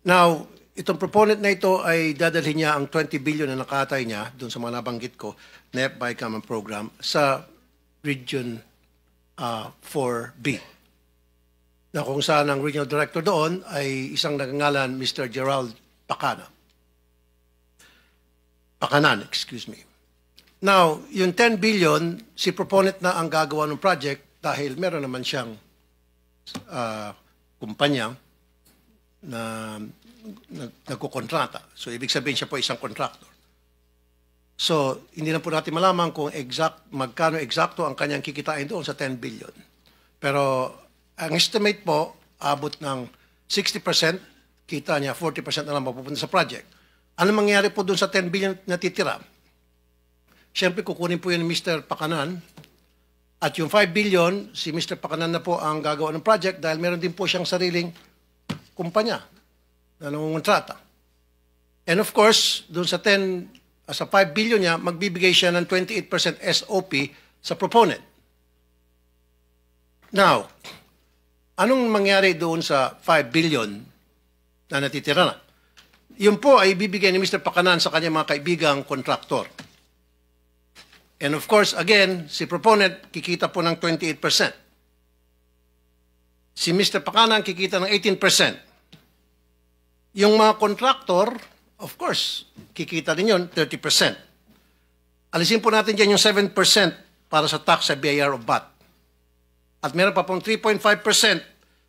Now, itong proponent na ito ay dadalhin niya ang 20 billion na nakatay niya doon sa mga nabanggit ko, NEP by Common Program, sa Region 4B. Na kung saan ang regional director doon ay isang nagngangalan Mr. Gerald Pakanan, excuse me. Now, yung 10 billion, si proponent na ang gagawa ng project dahil meron naman siyang kumpanya na nagkukontrata. So, ibig sabihin siya po isang contractor. So, hindi na po natin malaman kung magkano eksakto ang kanyang kikitain doon sa 10 billion. Pero, ang estimate po, abot ng 60%, kita niya, 40% na lang mapupunta sa project. Ano mangyayari po doon sa 10 billion na titira? Siyempre, kukunin po yun ni Mr. Pakanan. At yung 5 billion, si Mr. Pakanan na po ang gagawa ng project dahil meron din po siyang sariling kumpanya na nangungontrata. And of course, doon sa 5 billion niya, magbibigay siya ng 28% SOP sa proponent. Now, anong mangyari doon sa 5 billion na natitira na? Yun po ay bibigay ni Mr. Pakanan sa kanyang mga kaibigang kontraktor. And of course, again, si proponent kikita po ng 28%. Si Mr. Pakanan kikita ng 18%. Yung mga kontraktor, of course, kikita din yun, 30%. Alisin po natin dyan yung 7% para sa tax sa BIR o VAT. At meron pa pong 3.5%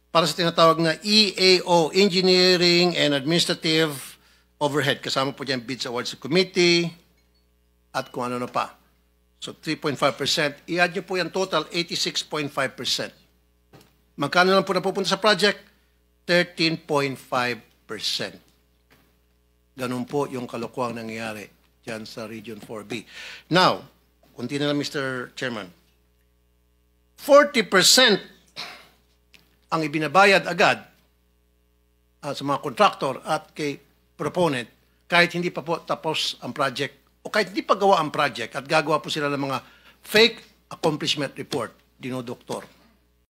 para sa tinatawag na EAO, Engineering and Administrative Overhead. Kasama po dyan bids, awards committee at kung ano na pa. So 3.5%. I-add nyo po yan total, 86.5%. Magkano lang po napupunta sa project? 13.5%. Ganun po yung kalokohang nangyayari dyan sa Region 4B. Now, kunti na lang Mr. Chairman. 40% ang ibinabayad agad sa mga contractor at kay proponent kahit hindi pa po tapos ang project o kahit hindi pa gawa ang project at gagawa po sila ng mga fake accomplishment report, dinodoktor.